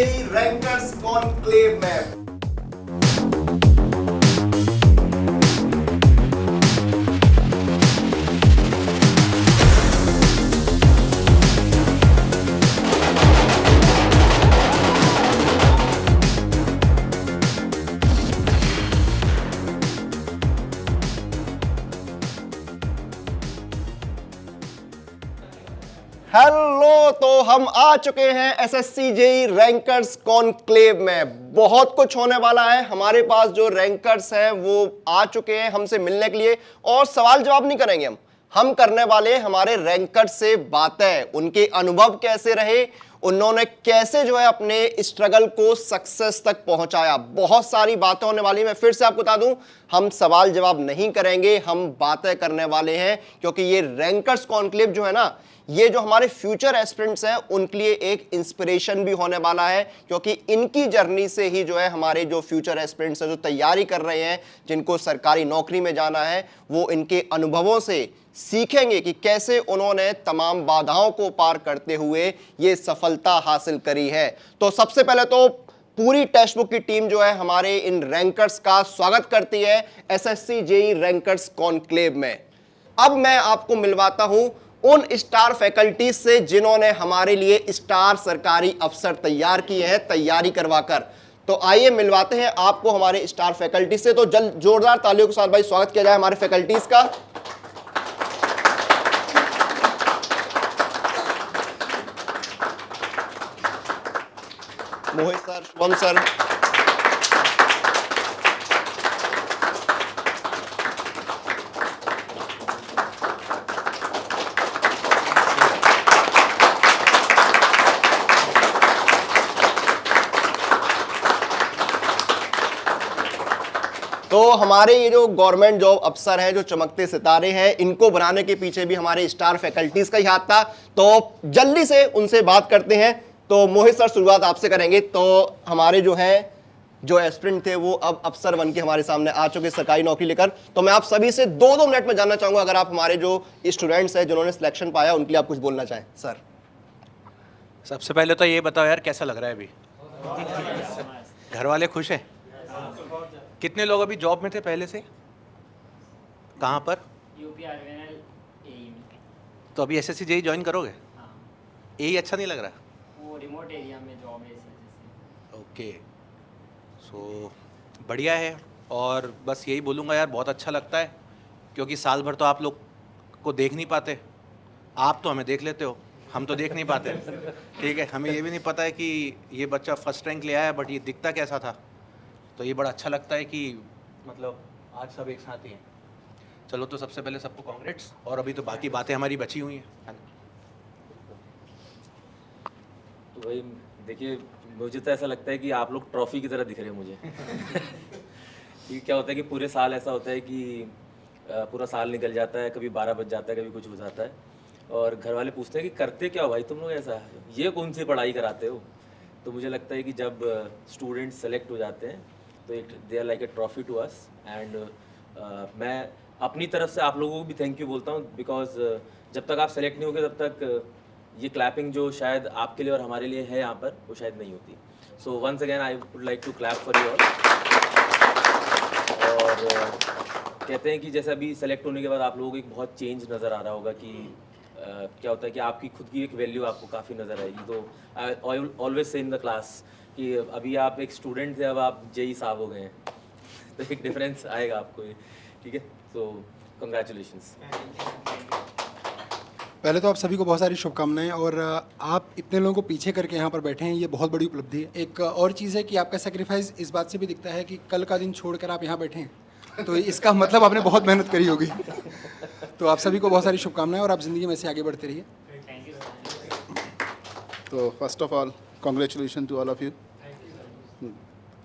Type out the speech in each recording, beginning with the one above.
JEE rankers conclave में। Hello, तो हम आ चुके हैं एसएससी जेई रैंकर्स कॉन्क्लेव में। बहुत कुछ होने वाला है। हमारे पास जो रैंकर्स हैं वो आ चुके हैं हमसे मिलने के लिए, और सवाल जवाब नहीं करेंगे हम करने वाले हमारे रैंकर्स से बातें। उनके अनुभव कैसे रहे, उन्होंने कैसे जो है अपने स्ट्रगल को सक्सेस तक पहुंचाया, बहुत सारी बातें होने वाली। मैं फिर से आपको बता दूं, हम सवाल जवाब नहीं करेंगे, हम बातें करने वाले हैं, क्योंकि ये रैंकर्स कॉन्क्लेव जो है ना, ये जो हमारे फ्यूचर एस्पिरेंट्स हैं उनके लिए एक इंस्पिरेशन भी होने वाला है, क्योंकि इनकी जर्नी से ही जो है हमारे जो फ्यूचर एस्पिरेंट्स हैं, जो तैयारी कर रहे हैं, जिनको सरकारी नौकरी में जाना है, वो इनके अनुभवों से सीखेंगे कि कैसे उन्होंने तमाम बाधाओं को पार करते हुए ये सफलता हासिल करी है। तो सबसे पहले तो पूरी टेक्स्ट बुक की टीम जो है हमारे इन रैंकर्स का स्वागत करती है एसएससी जेई रैंकर्स कॉन्क्लेव में। अब मैं आपको मिलवाता हूं उन स्टार फैकल्टीज से जिन्होंने हमारे लिए स्टार सरकारी अफसर तैयार किए हैं, तैयारी करवाकर। तो आइए मिलवाते हैं आपको हमारे स्टार फैकल्टी से। तो जल्द जोरदार तालियों के साथ भाई स्वागत किया जाए हमारे फैकल्टीज का। मोहित सर, शुभम सर, तो हमारे ये जो गवर्नमेंट जॉब अफसर हैं, जो चमकते सितारे हैं, इनको बनाने के पीछे भी हमारे स्टार फैकल्टीज का ही हाथ था। तो जल्दी से उनसे बात करते हैं। तो मोहित सर, शुरुआत आपसे करेंगे। तो हमारे जो हैं, जो एस्पिरेंट थे, वो अब अफसर बन के हमारे सामने आ चुके सरकारी नौकरी लेकर। तो मैं आप सभी से 2-2 मिनट में जानना चाहूंगा, अगर आप हमारे जो स्टूडेंट्स हैं जिन्होंने सिलेक्शन पाया, उनके लिए आप कुछ बोलना चाहें। सर, सबसे पहले तो ये बताओ यार, कैसा लग रहा है अभी? घर वाले खुश हैं? कितने लोग अभी जॉब में थे पहले से? कहाँ पर? यूपी आरवीएनएल एई में। तो अभी एसएससी जेई ज्वाइन करोगे? हाँ, एई अच्छा नहीं लग रहा? वो रिमोट एरिया में जॉब है, इस वजह से। ओके, सो बढ़िया है। और बस यही बोलूँगा यार, बहुत अच्छा लगता है, क्योंकि साल भर तो आप लोग को देख नहीं पाते। आप तो हमें देख लेते हो, हम तो देख नहीं पाते। ठीक है, हमें ये भी नहीं पता है कि ये बच्चा फर्स्ट रैंक ले आया, बट ये दिखता कैसा था। तो ये बड़ा अच्छा लगता है कि मतलब आज सब एक साथ ही हैं। चलो, तो सबसे पहले सबको कांग्रेट्स, और अभी तो बाकी बातें हमारी बची हुई हैं। तो भाई देखिए, मुझे तो ऐसा लगता है कि आप लोग ट्रॉफी की तरह दिख रहे हैं मुझे। कि क्या होता है कि पूरे साल ऐसा होता है कि पूरा साल निकल जाता है, कभी 12 बज जाता है, कभी कुछ हो जाता है, और घर वाले पूछते हैं कि करते क्या हो भाई तुम लोग, ऐसा ये कौन सी पढ़ाई कराते हो। तो मुझे लगता है कि जब स्टूडेंट्स सेलेक्ट हो जाते हैं तो they are like a trophy to us. And मैं अपनी तरफ से आप लोगों को भी थैंक यू बोलता हूँ, बिकॉज जब तक आप सेलेक्ट नहीं होगे तब तक ये क्लैपिंग जो शायद आपके लिए और हमारे लिए है यहाँ पर, वो शायद नहीं होती। So once again I would like to clap for you all. और कहते हैं कि जैसे अभी सेलेक्ट होने के बाद आप लोगों को एक बहुत चेंज नज़र आ रहा होगा कि क्या होता है कि आपकी खुद की एक वैल्यू आपको काफ़ी नज़र आएगी। तो I always say in the class कि अभी आप एक स्टूडेंट थे, अब आप जेई साहब हो गए हैं, तो एक डिफरेंस आएगा आपको। ठीक है, तो कंग्रेचुलेशंस। पहले तो आप सभी को बहुत सारी शुभकामनाएं, और आप इतने लोगों को पीछे करके यहाँ पर बैठे हैं, ये बहुत बड़ी उपलब्धि है। एक और चीज़ है कि आपका सेक्रीफाइस इस बात से भी दिखता है कि कल का दिन छोड़कर आप यहाँ बैठे हैं, तो इसका मतलब आपने बहुत मेहनत करी होगी। तो आप सभी को बहुत सारी शुभकामनाएं, और आप ज़िंदगी में ऐसे आगे बढ़ते रहिए। Thank you. तो first of all congratulation to all of you.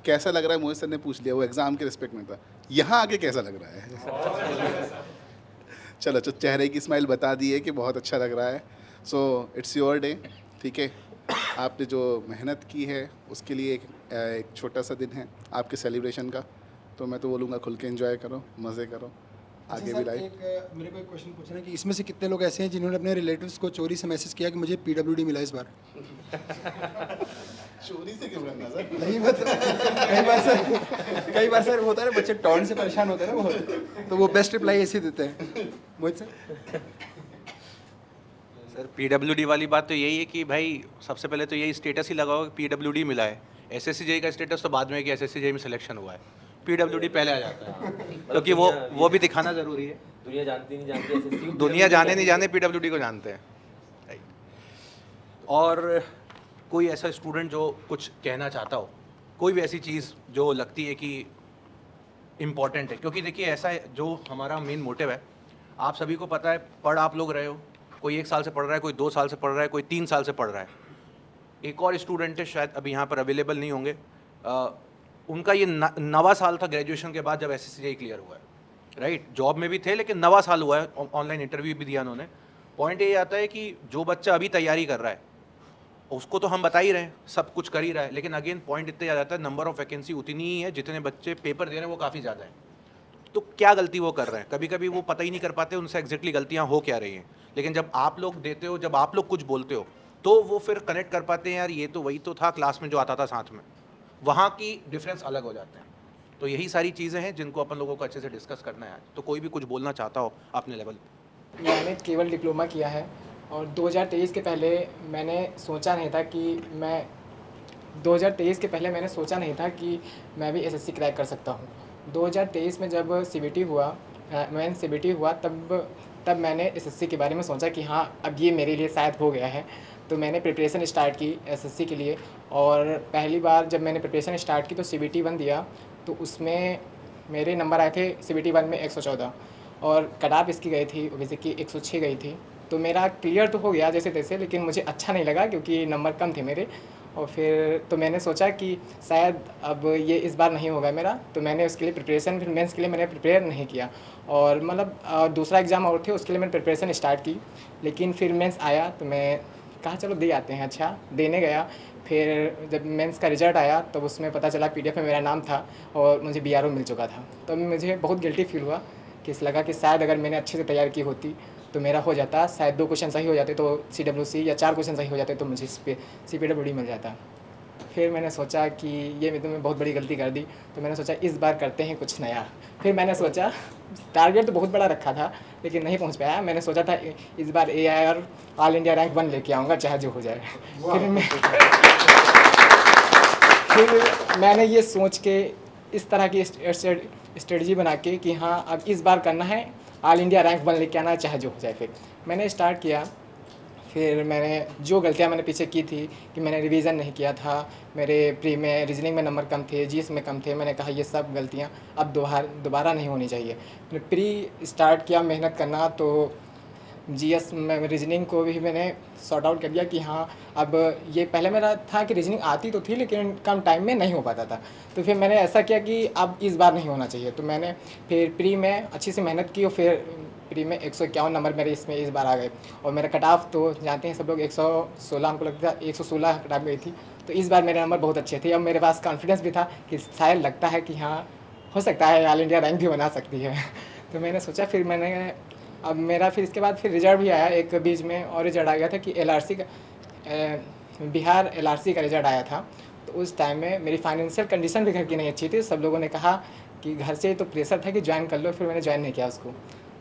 कैसा लग रहा है? मोहित सर ने पूछ लिया, वो एग्ज़ाम के रिस्पेक्ट में था। यहाँ आके कैसा लग रहा है? चलो, तो चेहरे की स्माइल बता दी है कि बहुत अच्छा लग रहा है। So it's your day. ठीक है, आपने जो मेहनत की है उसके लिए एक छोटा सा दिन है आपके सेलिब्रेशन का। तो मैं तो बोलूँगा खुल के एंजॉय करो, मज़े करो, आगे भी लाइफ। मेरे को एक क्वेश्चन पूछना है कि इसमें से कितने लोग ऐसे हैं जिन्होंने अपने रिलेटिव्स को चोरी से मैसेज किया कि मुझे PWD मिला इस बार? चोरी से क्यों करना सर? नहीं मतलब कई बार सर होता है ना, बच्चे टॉन्ट से परेशान होते हैं ना बहुत, तो वो बेस्ट रिप्लाई ऐसे ही देते हैं मोहित सर। सर पीडब्ल्यूडी वाली बात तो यही है कि भाई सबसे पहले तो यही स्टेटस ही लगाओ कि पीडब्ल्यूडी मिला है। एसएससी का स्टेटस तो बाद में कि एसएससी में सिलेक्शन हुआ है, पीडब्ल्यूडी पहले आ जाता है क्योंकि वो भी दिखाना ज़रूरी है। दुनिया जानती नहीं जानती एसएससी को, दुनिया जाने नहीं जाने पीडब्ल्यूडी को जानते हैं, राइट। और कोई ऐसा स्टूडेंट जो कुछ कहना चाहता हो, कोई भी ऐसी चीज़ जो लगती है कि इम्पॉर्टेंट है, क्योंकि देखिए ऐसा है जो हमारा मेन मोटिव है, आप सभी को पता है पढ़ आप लोग रहे हो, कोई 1 साल से पढ़ रहा है, कोई 2 साल से पढ़ रहा है, कोई 3 साल से पढ़ रहा है। एक और स्टूडेंट है शायद अभी यहाँ पर अवेलेबल नहीं होंगे, उनका ये 9वां साल था ग्रेजुएशन के बाद जब एसएससी क्लियर हुआ है, राइट। जॉब में भी थे लेकिन 9वां साल हुआ है, ऑनलाइन इंटरव्यू भी दिया उन्होंने। पॉइंट ये आता है कि जो बच्चा अभी तैयारी कर रहा है उसको तो हम बता ही रहे हैं, सब कुछ कर ही रहा है, लेकिन अगेन पॉइंट इतने आ जाता है, नंबर ऑफ वैकेंसी उतनी ही है जितने बच्चे पेपर दे रहे हैं वो काफ़ी ज़्यादा है। तो क्या गलती वो कर रहे हैं, कभी कभी वो पता ही नहीं कर पाते उनसे एग्जैक्टली गलतियाँ हो क्या रही हैं। लेकिन जब आप लोग देते हो, जब आप लोग कुछ बोलते हो तो वो फिर कनेक्ट कर पाते हैं, यार ये तो वही तो था क्लास में जो आता था साथ में, वहाँ की डिफरेंस अलग हो जाते हैं। तो यही सारी चीज़ें हैं जिनको अपन लोगों को अच्छे से डिस्कस करना है आज। तो कोई भी कुछ बोलना चाहता हो अपने लेवल पे। मैंने केवल डिप्लोमा किया है और 2023 के पहले मैंने सोचा नहीं था कि मैं 2023 के पहले मैंने सोचा नहीं था कि मैं भी एसएससी क्रैक कर सकता हूँ। 2023 में जब सीबीटी हुआ, मेन सीबीटी हुआ, तब मैंने एसएससी के बारे में सोचा कि हाँ अब ये मेरे लिए शायद हो गया है। तो मैंने प्रिपरेशन स्टार्ट की एसएससी के लिए, और पहली बार जब मैंने प्रिपरेशन स्टार्ट की तो सीबीटी 1 दिया, तो उसमें मेरे नंबर आए थे सीबीटी 1 में 114 और कट ऑफ इसकी गई थी ओबीसी की 106 गई थी। तो मेरा क्लियर तो हो गया जैसे तैसे, लेकिन मुझे अच्छा नहीं लगा क्योंकि नंबर कम थे मेरे। और फिर तो मैंने सोचा कि शायद अब ये इस बार नहीं होगा मेरा, तो मैंने उसके लिए प्रिपरेशन, फिर मेंस के लिए मैंने प्रिपेयर नहीं किया। और मतलब दूसरा एग्ज़ाम और थे उसके लिए मैंने प्रिपरेशन स्टार्ट की, लेकिन फिर मेंस आया तो मैं कहा चलो दे आते हैं। अच्छा देने गया, फिर जब मेंस का रिजल्ट आया तब उसमें पता चला पीडीएफ में मेरा नाम था और मुझे बीआरओ मिल चुका था। तो मुझे बहुत गिल्टी फील हुआ कि लगा कि शायद अगर मैंने अच्छे से तैयारी की होती तो मेरा हो जाता, शायद 2 क्वेश्चन सही हो जाते तो CWC, या 4 क्वेश्चन सही हो जाते तो मुझे CPWD मिल जाता। फिर मैंने सोचा कि ये मैं बहुत बड़ी गलती कर दी, तो मैंने सोचा इस बार करते हैं कुछ नया। फिर मैंने सोचा, टारगेट तो बहुत बड़ा रखा था लेकिन नहीं पहुंच पाया। मैंने सोचा था इस बार AIR ऑल इंडिया रैंक 1 लेके आऊँगा चाहे जो हो जाए। फिर मैंने ये सोच के इस तरह की स्ट्रेटजी बना के कि हाँ अब इस बार करना है, ऑल इंडिया रैंक 1 लेके आना चाहे जो हो जाए। फिर मैंने स्टार्ट किया। फिर मैंने जो गलतियां मैंने पीछे की थी कि मैंने रिवीजन नहीं किया था, मेरे प्री में रीजनिंग में नंबर कम थे, जीएस में कम थे, मैंने कहा ये सब गलतियां अब दोबारा नहीं होनी चाहिए। मैंने प्री स्टार्ट किया मेहनत करना, तो जीएस में रीजनिंग को भी मैंने सॉर्ट आउट कर दिया कि हाँ अब ये पहले मेरा था कि रीजनिंग आती तो थी लेकिन कम टाइम में नहीं हो पाता था। तो फिर मैंने ऐसा किया कि अब इस बार नहीं होना चाहिए, तो मैंने फिर प्री में अच्छी से मेहनत की और फिर प्री में 151 नंबर मेरे इसमें इस बार आ गए। और मेरा कट ऑफ तो जानते हैं सब लोग 116 हमको लगता था, 116 कट ऑफ गई थी। तो इस बार मेरे नंबर बहुत अच्छे थे। अब मेरे पास कॉन्फिडेंस भी था कि शायद लगता है कि हाँ हो सकता है ऑल इंडिया रैंक भी बना सकती है। तो मैंने सोचा, फिर मैंने अब मेरा फिर इसके बाद फिर रिजल्ट भी आया एक बीच में, और रिजल्ट आ गया था कि LRC का बिहार LRC का रिजल्ट आया था। तो उस टाइम में मेरी फाइनेंशियल कंडीशन भी घर की नहीं अच्छी थी। सब लोगों ने कहा कि घर से तो प्रेशर था कि ज्वाइन कर लो, फिर मैंने ज्वाइन नहीं किया उसको।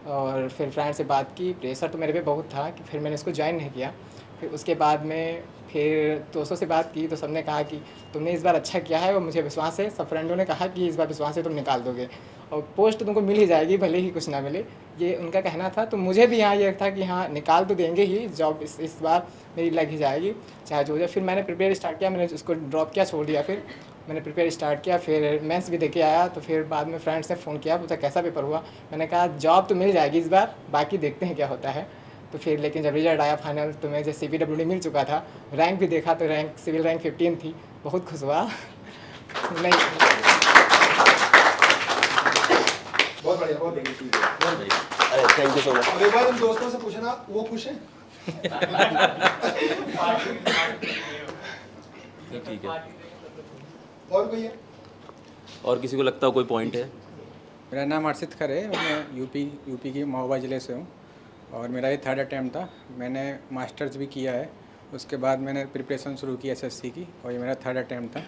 और फिर फ्रेंड से बात की, प्रेशर तो मेरे पे बहुत था कि फिर मैंने इसको ज्वाइन नहीं किया। फिर उसके बाद में फिर दोस्तों से बात की तो सबने कहा कि तुमने इस बार अच्छा किया है और मुझे विश्वास है। सब फ्रेंडों ने कहा कि इस बार विश्वास है तुम निकाल दोगे और पोस्ट तुमको मिल ही जाएगी भले ही कुछ ना मिले, ये उनका कहना था। तो मुझे भी यहाँ ये था कि हाँ निकाल तो देंगे ही, जॉब इस बार मेरी लग ही जाएगी चाहे जो हो जाए। फिर मैंने प्रिपेयर स्टार्ट किया, मैंने उसको ड्रॉप किया, छोड़ दिया। फिर मैंने प्रिपेयर स्टार्ट किया, फिर मेंस भी देके आया। तो फिर बाद में फ्रेंड्स ने फ़ोन किया, पूछा कैसा पेपर हुआ। मैंने कहा जॉब तो मिल जाएगी इस बार, बाकी देखते हैं क्या होता है। तो फिर लेकिन जब रिजल्ट आया फाइनल तो मुझे CPWD मिल चुका था। रैंक भी देखा तो रैंक सिविल रैंक 15 थी, बहुत खुश हुआ। नहीं बहुत बढ़िया, बहुत बढ़िया। अरे थैंक यू सो मच। अब एक बार उन दोस्तों से पूछना वो खुश हैं? ठीक है। और कोई है? और किसी को लगता हो कोई पॉइंट है? मेरा नाम अर्षित खर है, मैं यूपी की महोबा ज़िले से हूँ और मेरा ये 3rd अटैम्प्ट था। मैंने मास्टर्स भी किया है, उसके बाद मैंने प्रिपरेशन शुरू की एसएससी की और ये मेरा थर्ड अटैम्प्ट था।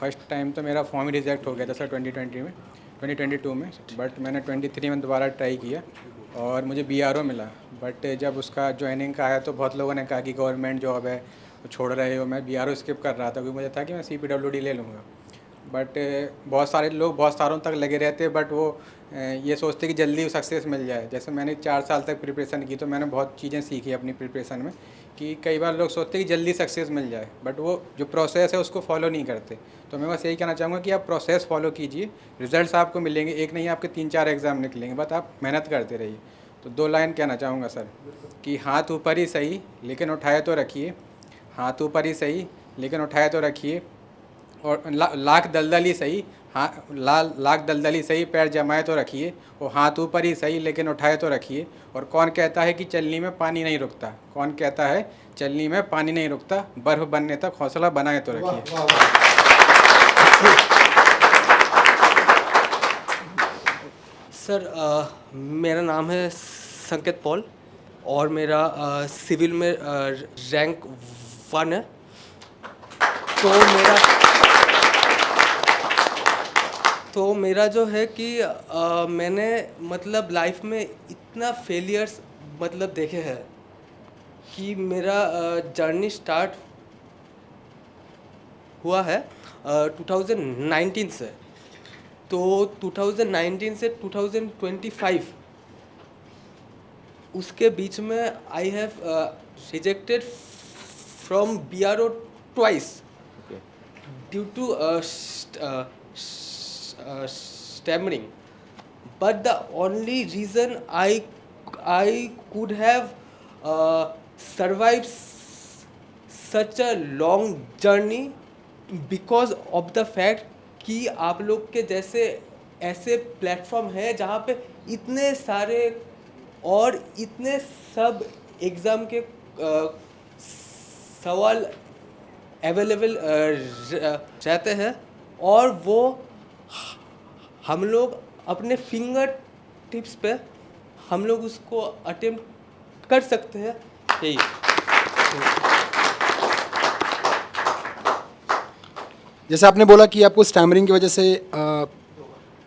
फर्स्ट टाइम तो मेरा फॉर्म ही रिजेक्ट हो गया था सर 2022 में, बट मैंने 23 में दोबारा ट्राई किया और मुझे बीआरओ मिला। बट जब उसका ज्वाइनिंग का आया तो बहुत लोगों ने कहा कि गवर्नमेंट जॉब है तो छोड़ रहे हो। मैं बीआरओ स्किप कर रहा था क्योंकि मुझे था कि मैं सीपीडब्ल्यूडी ले लूँगा। बट बहुत सारे लोग बहुत सालों तक लगे रहते, बट वो ये सोचते कि जल्दी सक्सेस मिल जाए। जैसे मैंने 4 साल तक प्रिपरेशन की तो मैंने बहुत चीज़ें सीखी अपनी प्रिपरेशन में कि कई बार लोग सोचते हैं कि जल्दी सक्सेस मिल जाए, बट वो जो प्रोसेस है उसको फॉलो नहीं करते। तो मैं बस यही कहना चाहूँगा कि आप प्रोसेस फॉलो कीजिए, रिजल्ट्स आपको मिलेंगे, एक नहीं आपके 3-4 एग्ज़ाम निकलेंगे, बस आप मेहनत करते रहिए। तो 2 लाइन कहना चाहूँगा सर कि हाथ ऊपर ही सही लेकिन उठाए तो रखिए, हाथ ऊपर ही सही लेकिन उठाए तो रखिए, और लाख दलदल ही सही, हाँ लाख दलदल ही सही पैर जमाए तो रखिए, वो हाथ ऊपर ही सही लेकिन उठाए तो रखिए। और कौन कहता है कि चलनी में पानी नहीं रुकता, कौन कहता है चलनी में पानी नहीं रुकता, बर्फ़ बनने तक हौसला बनाए तो रखिए। सर मेरा नाम है संकेत पॉल और मेरा सिविल में रैंक 1 है। तो मेरा जो है कि मैंने मतलब लाइफ में इतना फेलियर्स मतलब देखे हैं कि मेरा जर्नी स्टार्ट हुआ है 2019 से। तो 2019 से 2025 उसके बीच में I have rejected from BRO twice due to stammering, but the only reason I could have survived such a long journey because of the fact कि आप लोग के जैसे ऐसे प्लेटफॉर्म है जहाँ पे इतने सारे और इतने सब एग्ज़ाम के सवाल अवेलेबल रहते हैं और वो हम लोग अपने फिंगर टिप्स पे हम लोग उसको अटेम्प्ट कर सकते हैं। यही जैसे आपने बोला कि आपको स्टैमरिंग की वजह से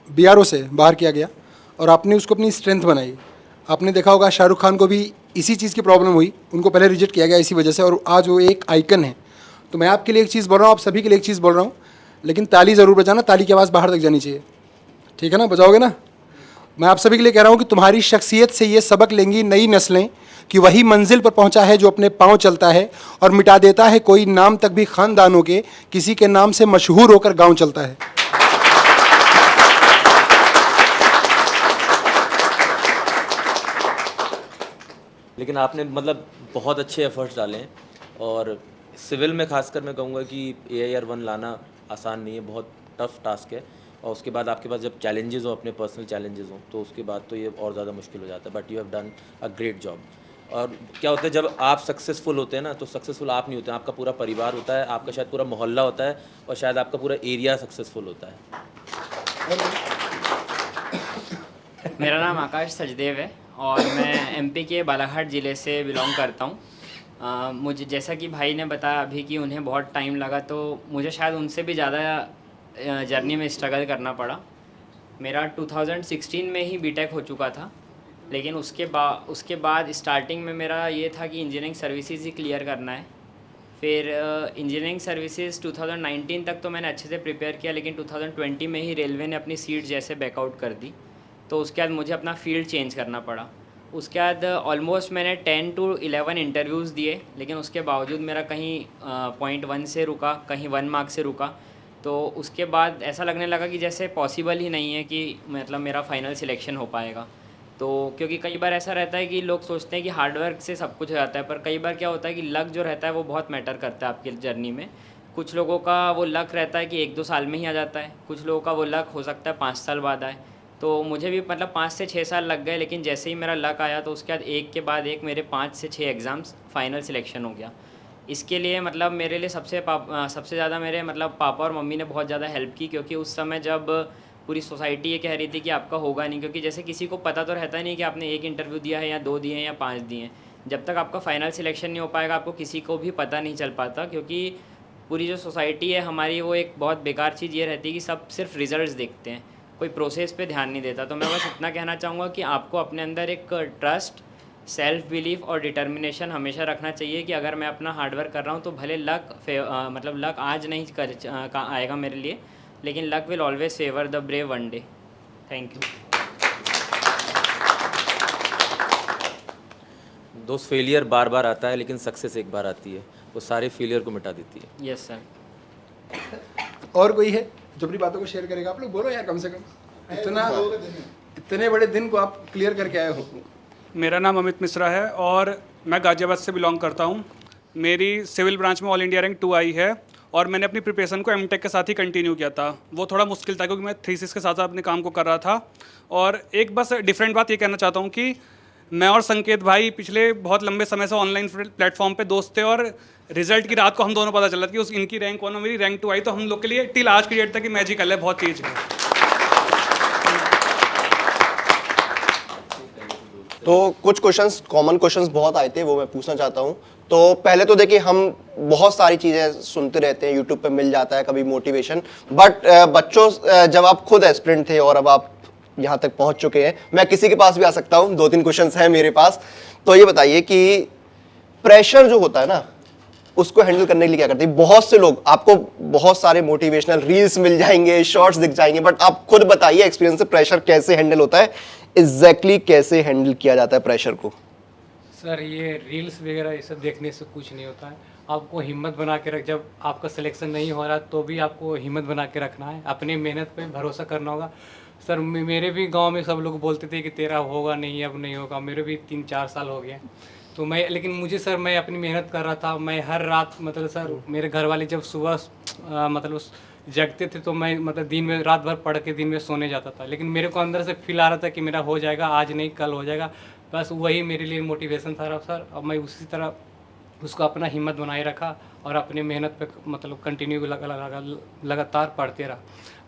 बीआरओ से बाहर किया गया और आपने उसको अपनी स्ट्रेंथ बनाई। आपने देखा होगा शाहरुख खान को भी इसी चीज़ की प्रॉब्लम हुई, उनको पहले रिजेक्ट किया गया इसी वजह से और आज वो एक आइकन है। तो मैं आपके लिए एक चीज़ बोल रहा हूँ, आप सभी के लिए एक चीज़ बोल रहा हूँ, लेकिन ताली ज़रूर बजाना, ताली की आवाज़ बाहर तक जानी चाहिए, ठीक है ना? बजाओगे ना? मैं आप सभी के लिए कह रहा हूँ कि तुम्हारी शख्सियत से ये सबक लेंगी नई नस्लें कि वही मंजिल पर पहुँचा है जो अपने पाँव चलता है और मिटा देता है कोई नाम तक भी ख़ानदानों के, किसी के नाम से मशहूर होकर गाँव चलता है। लेकिन आपने मतलब बहुत अच्छे एफर्ट्स डाले हैं और सिविल में खासकर मैं कहूँगा कि AIR 1 लाना आसान नहीं है, बहुत टफ टास्क है। और उसके बाद आपके पास जब चैलेंजेस हो, अपने पर्सनल चैलेंजेस हो, तो उसके बाद तो ये और ज़्यादा मुश्किल हो जाता है। But you have done a great job. और क्या होता है जब आप सक्सेसफुल होते हैं ना, तो सक्सेसफुल आप नहीं होते हैं, आपका पूरा परिवार होता है, आपका शायद पूरा मोहल्ला होता है और शायद आपका पूरा एरिया सक्सेसफुल होता है। मेरा नाम आकाश सचदेव है और मैं MP के बालाघाट ज़िले से बिलोंग करता हूँ। मुझे जैसा कि भाई ने बताया अभी कि उन्हें बहुत टाइम लगा, तो मुझे शायद उनसे भी ज़्यादा जर्नी में स्ट्रगल करना पड़ा। मेरा 2016 में ही बीटेक हो चुका था, लेकिन उसके बाद स्टार्टिंग में मेरा ये था कि इंजीनियरिंग सर्विसेज ही क्लियर करना है। फिर इंजीनियरिंग सर्विसेज 2019 तक तो मैंने अच्छे से प्रिपेयर किया, लेकिन 2020 में ही रेलवे ने अपनी सीट जैसे बैकआउट कर दी, तो उसके बाद मुझे अपना फील्ड चेंज करना पड़ा। उसके बाद ऑलमोस्ट मैंने 10 to 11 इंटरव्यूज़ दिए, लेकिन उसके बावजूद मेरा कहीं 0.1 से रुका, कहीं 1 मार्क से रुका। तो उसके बाद ऐसा लगने लगा कि जैसे पॉसिबल ही नहीं है कि मतलब मेरा फाइनल सिलेक्शन हो पाएगा। तो क्योंकि कई बार ऐसा रहता है कि लोग सोचते हैं कि हार्डवर्क से सब कुछ हो जाता है, पर कई बार क्या होता है कि लक जो रहता है वो बहुत मैटर करता है आपकी जर्नी में। कुछ लोगों का वो लक रहता है कि 1-2 साल में ही आ जाता है, कुछ लोगों का वो लक हो सकता है 5 साल बाद आए। तो मुझे भी मतलब 5 से 6 साल लग गए, लेकिन जैसे ही मेरा लक आया तो उसके बाद एक के बाद एक मेरे 5 से 6 एग्ज़ाम्स फाइनल सिलेक्शन हो गया। इसके लिए मतलब मेरे लिए सबसे ज़्यादा मेरे मतलब पापा और मम्मी ने बहुत ज़्यादा हेल्प की, क्योंकि उस समय जब पूरी सोसाइटी ये कह रही थी कि आपका होगा नहीं, क्योंकि जैसे किसी को पता तो रहता नहीं कि आपने 1 इंटरव्यू दिया है या 2 दिए हैं या 5 दिए हैं, जब तक आपका फाइनल सिलेक्शन नहीं हो पाएगा आपको किसी को भी पता नहीं चल पाता, क्योंकि पूरी जो सोसाइटी है हमारी वो एक बहुत बेकार चीज़ ये रहती है कि सब सिर्फ रिजल्ट्स देखते हैं, कोई प्रोसेस पे ध्यान नहीं देता। तो मैं बस इतना कहना चाहूँगा कि आपको अपने अंदर एक ट्रस्ट, सेल्फ बिलीफ और डिटर्मिनेशन हमेशा रखना चाहिए कि अगर मैं अपना हार्डवर्क कर रहा हूँ तो भले मतलब लक आज नहीं आएगा मेरे लिए, लेकिन luck will always favour the brave one day. Thank you. दोस्त फेलियर बार बार आता है लेकिन सक्सेस एक बार आती है, वो सारे फेलियर को मिटा देती है। Yes sir. और कोई है जो अपनी बातों को शेयर करेगा? आप लोग बोलो यार, कम से कम इतने बड़े दिन को आप क्लियर करके आए हो। मेरा नाम अमित मिश्रा है और मैं गाज़ियाबाद से बिलोंग करता हूँ। मेरी सिविल ब्रांच में ऑल इंडिया रैंक 2 आई है और मैंने अपनी प्रिपरेशन को एमटेक के साथ ही कंटिन्यू किया था। वो थोड़ा मुश्किल था क्योंकि मैं थीसिस के साथ साथ अपने काम को कर रहा था। और एक बस डिफरेंट बात ये कहना चाहता हूँ कि मैं और संकेत भाई पिछले बहुत लंबे समय से ऑनलाइन प्लेटफॉर्म पे दोस्त थे और रिजल्ट की रात को हम दोनों पता चला कि उस इनकी रैंक 1 और मेरी रैंक 2 आई, तो हम लोग के लिए टिल आज की डेट तक ही मैजिकल है, बहुत चीज़ है। तो कुछ क्वेश्चंस, कॉमन क्वेश्चंस बहुत आए थे, वो मैं पूछना चाहता हूँ। तो पहले तो देखिए, हम बहुत सारी चीज़ें सुनते रहते हैं, यूट्यूब पे मिल जाता है कभी मोटिवेशन, बट बच्चों जब आप खुद एस्पिरेंट थे और अब आप यहाँ तक पहुँच चुके हैं, मैं किसी के पास भी आ सकता हूँ, 2-3 क्वेश्चंस हैं मेरे पास। तो ये बताइए कि प्रेशर जो होता है ना, उसको हैंडल करने के लिए क्या करते हैं? बहुत से लोग, आपको बहुत सारे मोटिवेशनल रील्स मिल जाएंगे, शॉर्ट्स दिख जाएंगे, बट आप खुद बताइए एक्सपीरियंस से प्रेशर कैसे हैंडल होता है, एग्जैक्टली कैसे हैंडल किया जाता है प्रेशर को? सर ये रील्स वगैरह ये सब देखने से कुछ नहीं होता है। आपको हिम्मत बना के रख, जब आपका सिलेक्शन नहीं हो रहा तो भी आपको हिम्मत बना के रखना है, अपनी मेहनत पे भरोसा करना होगा। सर मेरे भी गांव में सब लोग बोलते थे कि तेरा होगा नहीं, अब नहीं होगा। मेरे भी 3-4 साल हो गए तो लेकिन मुझे सर, मैं अपनी मेहनत कर रहा था। मैं हर रात मतलब सर, मेरे घर वाले जब सुबह मतलब जगते थे तो मैं मतलब दिन में रात भर पढ़ के दिन में सोने जाता था, लेकिन मेरे को अंदर से फील आ रहा था कि मेरा हो जाएगा, आज नहीं कल हो जाएगा। बस वही मेरे लिए मोटिवेशन था सर। अब मैं उसी तरह उसको अपना हिम्मत बनाए रखा और अपनी मेहनत पे मतलब कंटिन्यू लगातार पढ़ते रहा।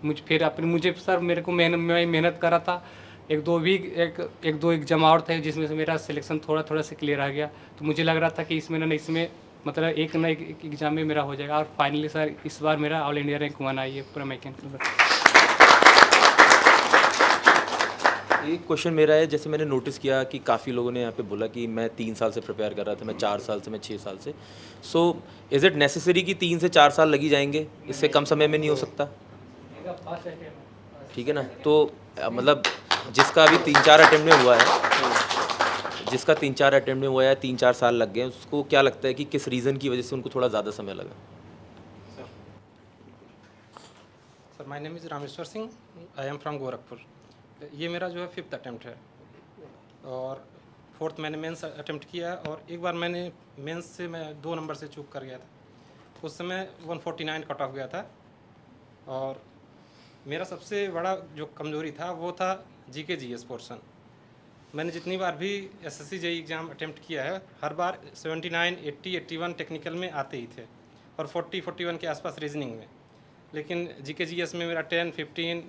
मुझे सर, मेरे को मेहनत कर रहा था। एक दो एग्जाम और थे जिसमें से मेरा सिलेक्शन थोड़ा से क्लियर आ गया, तो मुझे लग रहा था कि इसमें मतलब एक एग्जाम में मेरा हो जाएगा। और फाइनली सर इस बार मेरा ऑल इंडिया रैंक 1 आई है पूरा मैकेनिकल। एक क्वेश्चन मेरा है, जैसे मैंने नोटिस किया कि काफ़ी लोगों ने यहाँ पे बोला कि मैं 3 साल से प्रिपेयर कर रहा था, मैं 4 साल से, मैं 6 साल से। सो इज़ इट नेसेसरी कि 3 से 4 साल लगी जाएंगे? इससे कम समय में नहीं हो सकता? ठीक है ना। तो मतलब जिसका अभी 3-4 अटेम्प्ट में हुआ है, जिसका 3-4 अटेम्प्ट में हुआ है, 3-4 साल लग गए, उसको क्या लगता है कि किस रीज़न की वजह से उनको थोड़ा ज़्यादा समय लगा? Sir my name is Rameshwar Singh, I am from Gorakhpur. ये मेरा जो है 5th अटेम्प्ट है और 4th मैंने मेंस अटेम्प्ट किया है। और एक बार मैंने मेंस से मैं 2 नंबर से चूक कर गया था, उस समय 149 कट ऑफ गया था। और मेरा सबसे बड़ा जो कमज़ोरी था वो था जीके जीएस पोर्शन। मैंने जितनी बार भी एसएससी जेईई एग्ज़ाम अटेम्प्ट किया है, हर बार 79, 80, 81 टेक्निकल में आते ही थे और 40, 41 के आसपास रीजनिंग में। लेकिन जीके जीएस में मेरा 10, 15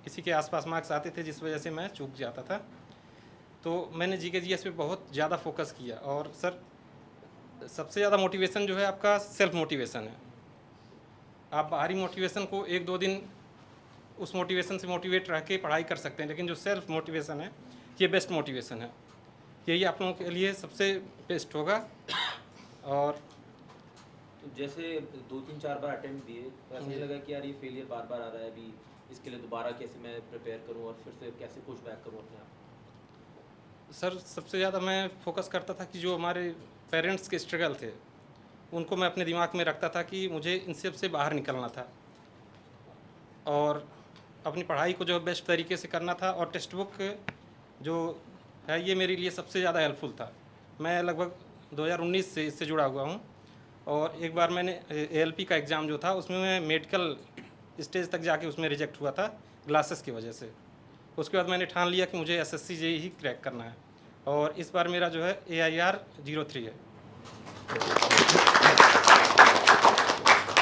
इसी के आसपास मार्क्स आते थे, जिस वजह से मैं चूक जाता था। तो मैंने जीके जीएस पे बहुत ज़्यादा फोकस किया। और सर सबसे ज़्यादा मोटिवेशन जो है आपका सेल्फ मोटिवेशन है। आप बाहरी मोटिवेशन को 1-2 दिन उस मोटिवेशन से मोटिवेट रह के पढ़ाई कर सकते हैं, लेकिन जो सेल्फ मोटिवेशन है ये बेस्ट मोटिवेशन है। यही आप लोगों के लिए सबसे बेस्ट होगा। और तो जैसे 2-3-4 बार अटेम्प्ट दिए तो ऐसा नहीं लगा कि यार ये फेलियर बार बार आ रहा है, अभी इसके लिए दोबारा कैसे मैं प्रिपेयर करूं और फिर से कैसे पुश बैक करूं अपने आप? सर सबसे ज़्यादा मैं फोकस करता था कि जो हमारे पेरेंट्स के स्ट्रगल थे उनको मैं अपने दिमाग में रखता था कि मुझे इन सब से बाहर निकलना था और अपनी पढ़ाई को जो बेस्ट तरीके से करना था। और टेक्स्ट बुक जो है ये मेरे लिए सबसे ज़्यादा हेल्पफुल था। मैं लगभग 2019 से इससे जुड़ा हुआ हूँ और एक बार मैंने एएलपी का एग्ज़ाम जो था उसमें मैं मेडिकल स्टेज तक जाके उसमें रिजेक्ट हुआ था ग्लासेस की वजह से। उसके बाद मैंने ठान लिया कि मुझे एसएससी जेईई ही क्रैक करना है और इस बार मेरा जो है AIR 03 है।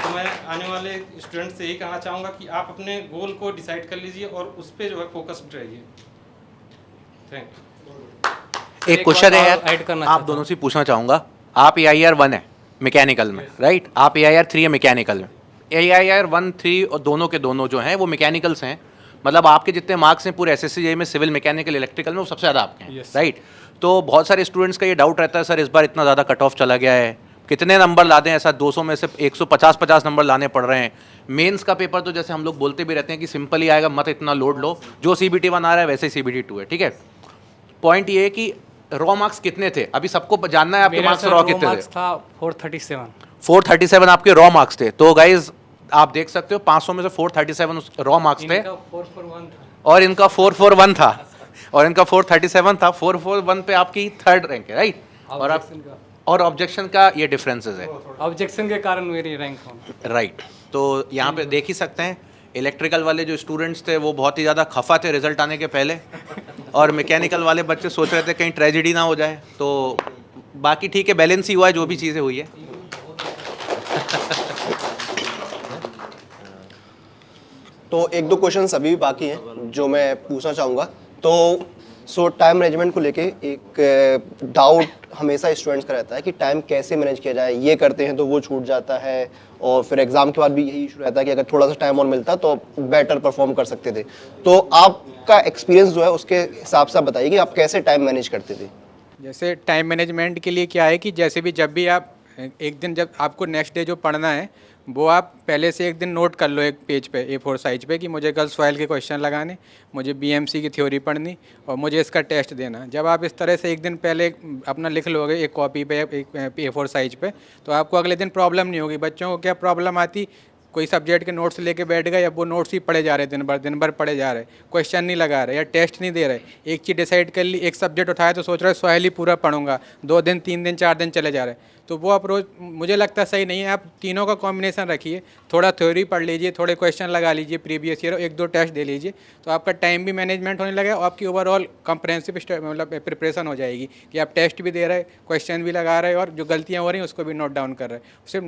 तो मैं आने वाले स्टूडेंट से यही कहना चाहूँगा कि आप अपने गोल को डिसाइड कर लीजिए और उस पर जो है फोकस्ड रहिए। Thank you. एक क्वेश्चन है ऐड यार, करना आप दोनों से पूछना चाहूँगा। आप AIR 1 है मैकेनिकल में, राइट? आप AIR 3 है मैकेनिकल में। AIR 1, 3 और दोनों के दोनों जो हैं वो मैकेनिकल्स हैं। मतलब आपके जितने मार्क्स हैं पूरे SSC में, सिविल, मैकेनिकल, इलेक्ट्रिकल में, वो सबसे ज़्यादा आपके हैं, राइट? तो बहुत सारे स्टूडेंट्स का ये डाउट रहता है सर इस बार इतना ज़्यादा कट ऑफ चला गया है, कितने नंबर ला दें? ऐसा 200 में से 150 नंबर लाने पड़ रहे हैं। मेंस का पेपर तो जैसे हम लोग बोलते भी रहते हैं कि सिंपल ही आएगा, मत इतना लोड लो, जो CBT 1 आ रहा है वैसे ही CBT 2 है, ठीक है? पॉइंट ये है कि रॉ मार्क्स कितने थे? अभी सबको जानना है आपके मार्क्स रॉ कितने थे? था 437। 437 आपके रॉ मार्क्स थे। तो गाइज आप देख सकते हो 500 में से 437 रॉ मार्क्स थे, इनका 441 था और इनका 441 था, और इनका 437 था। 441 पे आपकी 3rd रैंक है, राइट? और आप और ऑब्जेक्शन का ये डिफरेंसेस है, ऑब्जेक्शन के कारण मेरी रैंक कम। राइट? तो यहाँ पे देख ही सकते हैं इलेक्ट्रिकल वाले जो स्टूडेंट्स थे वो बहुत ही ज़्यादा खफा थे रिजल्ट आने के पहले, और मैकेनिकल वाले बच्चे सोच रहे थे कहीं ट्रेजेडी ना हो जाए। तो बाकी ठीक है, बैलेंस ही हुआ है जो भी चीज़ें हुई है। तो एक दो क्वेश्चन अभी भी बाकी हैं जो मैं पूछना चाहूँगा। तो टाइम मैनेजमेंट को लेके एक डाउट हमेशा स्टूडेंट्स का रहता है कि टाइम कैसे मैनेज किया जाए। ये करते हैं तो वो छूट जाता है, और फिर एग्ज़ाम के बाद भी यही इशू रहता है कि अगर थोड़ा सा टाइम और मिलता तो बेटर परफॉर्म कर सकते थे। तो आपका एक्सपीरियंस जो है उसके हिसाब से आप बताइए कि आप कैसे टाइम मैनेज करते थे। जैसे टाइम मैनेजमेंट के लिए क्या है कि जैसे भी जब भी आप एक दिन, जब आपको नेक्स्ट डे जो पढ़ना है वो आप पहले से एक दिन नोट कर लो एक पेज पे, A4 साइज पे, कि मुझे कल सॉइल के क्वेश्चन लगाने, मुझे BMC की थ्योरी पढ़नी और मुझे इसका टेस्ट देना। जब आप इस तरह से एक दिन पहले अपना लिख लोगे एक कॉपी पे, एक A4 साइज पे, तो आपको अगले दिन प्रॉब्लम नहीं होगी। बच्चों को क्या प्रॉब्लम आती, कोई सब्जेक्ट के नोट्स लेके बैठ गए, अब वो नोट्स ही पढ़े जा रहे दिन भर पढ़े जा रहे, क्वेश्चन नहीं लगा रहे या टेस्ट नहीं दे रहे। एक चीज़ डिसाइड कर ली, एक सब्जेक्ट उठाया तो सोच रहे सॉइल ही पूरा पढ़ूंगा, 2 दिन 3 दिन 4 दिन चले जा रहे। तो वो अप्रोच मुझे लगता है सही नहीं है। आप तीनों का कॉम्बिनेशन रखिए, थोड़ा थ्योरी पढ़ लीजिए, थोड़े क्वेश्चन लगा लीजिए प्रीवियस ईयर, 1-2 टेस्ट दे लीजिए, तो आपका टाइम भी मैनेजमेंट होने लगेगा और आपकी ओवरऑल कम्प्रहेंसिव मतलब प्रिपरेशन हो जाएगी कि आप टेस्ट भी दे रहे, क्वेश्चन भी लगा रहे और जो गलतियाँ हो रही हैं उसको भी नोट डाउन कर रहे हैं। सिर्फ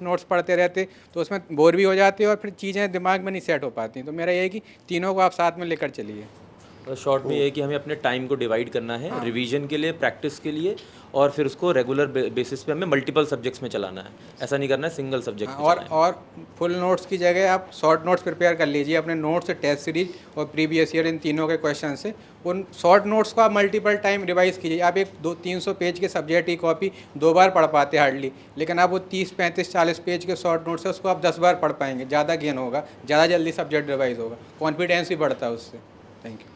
नोट्स पढ़ते रहते तो उसमें बोर भी हो जाते और फिर चीज़ें दिमाग में नहीं सेट हो पाती। तो मेरा ये है कि तीनों को आप साथ में लेकर चलिए। तो शॉर्ट में ये है कि हमें अपने टाइम को डिवाइड करना है, रिवीजन के लिए, प्रैक्टिस के लिए, और फिर उसको रेगुलर बेसिस पे हमें मल्टीपल सब्जेक्ट्स में चलाना है। ऐसा नहीं करना है सिंगल सब्जेक्ट में और फुल नोट्स की जगह आप शॉर्ट नोट्स प्रिपेयर कर लीजिए अपने नोट्स से, टेस्ट सीरीज और प्रीवियस ईयर, इन तीनों के क्वेश्चन से। उन शॉर्ट नोट्स को आप मल्टीपल टाइम रिवाइज कीजिए। आप एक 200-300 पेज के सब्जेक्ट की कॉपी 2 बार पढ़ पाते हार्डली, लेकिन आप वो 30-35-40 पेज के शॉर्ट नोट्स है उसको आप 10 बार पढ़ पाएंगे, ज़्यादा गेन होगा, ज़्यादा जल्दी सब्जेक्ट रिवाइज होगा, कॉन्फिडेंस भी बढ़ता है उससे। Thank you.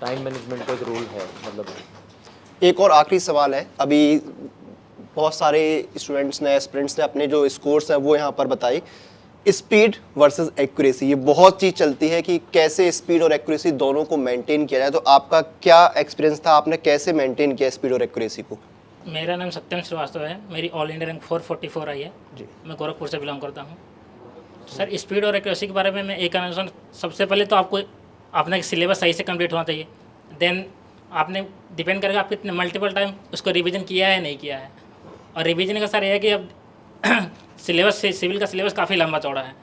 टाइम मैनेजमेंट का एक रूल है, मतलब एक और आखिरी सवाल है। अभी बहुत सारे स्टूडेंट्स ने, एस्पिरेंट्स ने अपने जो स्कोर्स हैं वो यहाँ पर बताई। स्पीड वर्सेस एक्यूरेसी, ये बहुत चीज़ चलती है कि कैसे स्पीड और एक्यूरेसी दोनों को मेंटेन किया जाए। तो आपका क्या एक्सपीरियंस था, आपने कैसे मेंटेन किया स्पीड और एक्यूरेसी को? मेरा नाम सत्यम श्रीवास्तव है, मेरी ऑल इंडिया रैंक 444 आई है जी। मैं गोरखपुर से बिलोंग करता हूँ। सर स्पीड और एक्यूरेसी के बारे में मैं एक कहना चाहूँ, सबसे पहले तो आपको अपना सिलेबस सही से कंप्लीट होना चाहिए। देन आपने डिपेंड करेगा आप कितने मल्टीपल टाइम उसको रिवीजन किया है नहीं किया है। और रिवीजन का सर ये है कि अब सिलेबस से सिविल का सिलेबस काफ़ी लंबा चौड़ा है,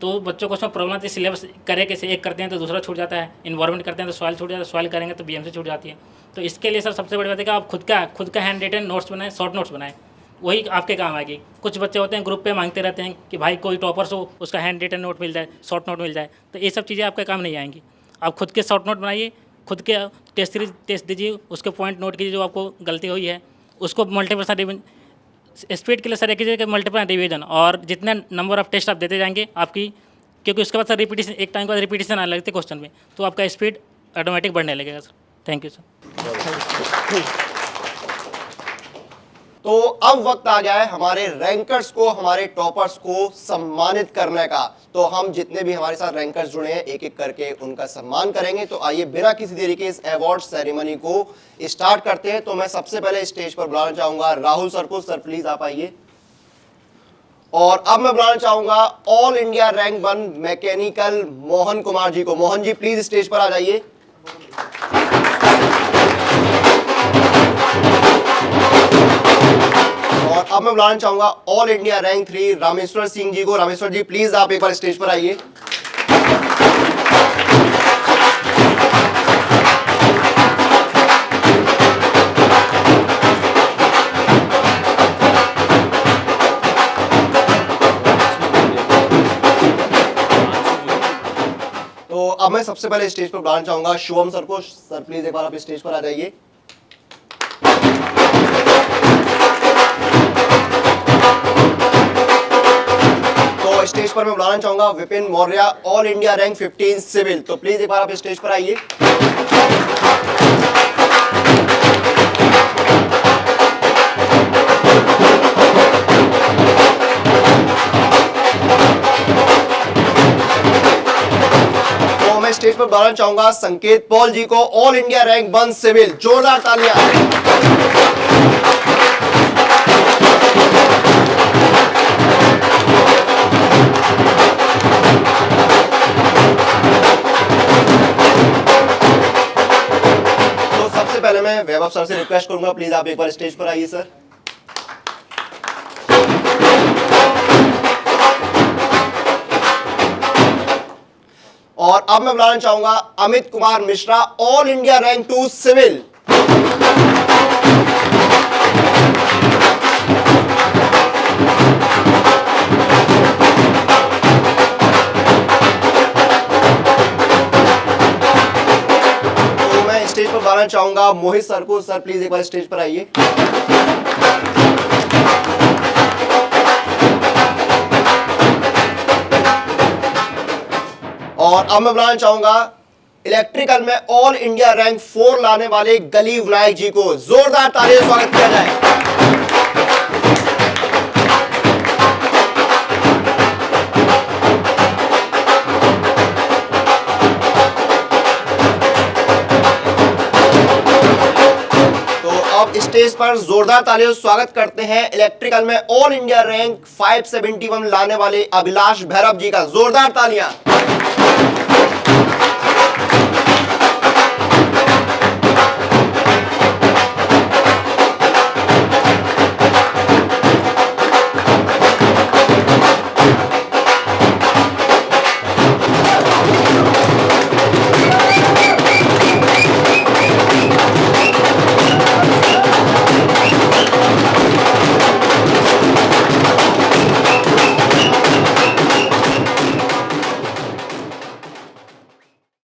तो बच्चों को उसमें प्रॉब्लम आती है। सिलेबस करे कैसे, एक करते हैं तो दूसरा छूट जाता है, इन्वायरमेंट करते हैं तो सॉइल छूट जाता है, सॉइल करेंगे तो BMC छूट जाती है। तो इसके लिए सर सबसे बड़ी बात है कि आप खुद का हैंड रिटन नोट्स बनाएं, शॉर्ट नोट्स बनाएं, वही आपके काम आएगी। कुछ बच्चे होते हैं ग्रुप पे मांगते रहते हैं कि भाई कोई टॉपर्स हो उसका हैंड रिटन नोट मिल जाए, शॉर्ट नोट मिल जाए, तो ये सब चीज़ें आपके काम नहीं आएंगी। आप खुद के शॉर्ट नोट बनाइए, खुद के टेस्ट दीजिए, उसके पॉइंट नोट कीजिए जो आपको गलती हुई है, उसको मल्टीपल रिवीजन। स्पीड के लिए सर एक कीजिए कि मल्टीपल रिवीजन, और जितने नंबर ऑफ टेस्ट आप देते जाएंगे आपकी, क्योंकि उसके बाद सर रिपीटेशन, एक टाइम के बाद रिपीटेशन आने लगती है क्वेश्चन में, तो आपका स्पीड ऑटोमेटिक बढ़ने लगेगा सर। Thank you sir. तो अब वक्त आ गया है हमारे रैंकर्स को, हमारे टॉपर्स को सम्मानित करने का। तो हम जितने भी हमारे साथ रैंकर्स जुड़े हैं एक एक करके उनका सम्मान करेंगे। तो आइए बिना किसी देरी के इस अवार्ड सेरेमनी को स्टार्ट करते हैं। तो मैं सबसे पहले स्टेज पर बुलाना चाहूंगा राहुल सर को। सर प्लीज आप आइए। और अब मैं बुलाना चाहूंगा all India rank 1 mechanical Mohan Kumar ji को। मोहन जी प्लीज स्टेज पर आ जाइए। और अब मैं बुलाना चाहूंगा all India rank 3 Rameshwar Singh ji को। रामेश्वर जी प्लीज आप एक बार स्टेज पर आइए। अब मैं सबसे पहले स्टेज पर बुलाना चाहूंगा शुभम सर को। सर प्लीज एक बार आप स्टेज पर आ जाइए। तो स्टेज पर मैं बुलाना चाहूंगा Vipin Maurya, all India rank 15 civil. तो प्लीज एक बार आप स्टेज पर आइए। स्टेज पर बुलाना चाहूंगा संकेत पॉल जी को, ऑल इंडिया रैंक 1 सिविल। जोरदार तालियां। तो सबसे पहले मैं वैभव सर से रिक्वेस्ट करूंगा, प्लीज आप एक बार स्टेज पर आइए सर। और अब मैं बुलाना चाहूंगा Amit Kumar Mishra, all India rank 2 civil. तो मैं स्टेज पर बुलाना चाहूंगा मोहित सर को। सर प्लीज एक बार स्टेज पर आइए। और अब मैं बुलाना चाहूंगा इलेक्ट्रिकल में ऑल इंडिया रैंक 4 लाने वाले गली विनायक जी को। जोरदार तालियों से स्वागत किया जाए। तो अब स्टेज पर जोरदार तालियों से स्वागत करते हैं इलेक्ट्रिकल में ऑल इंडिया रैंक 571 लाने वाले अभिलाष भैरव जी का। जोरदार तालियां।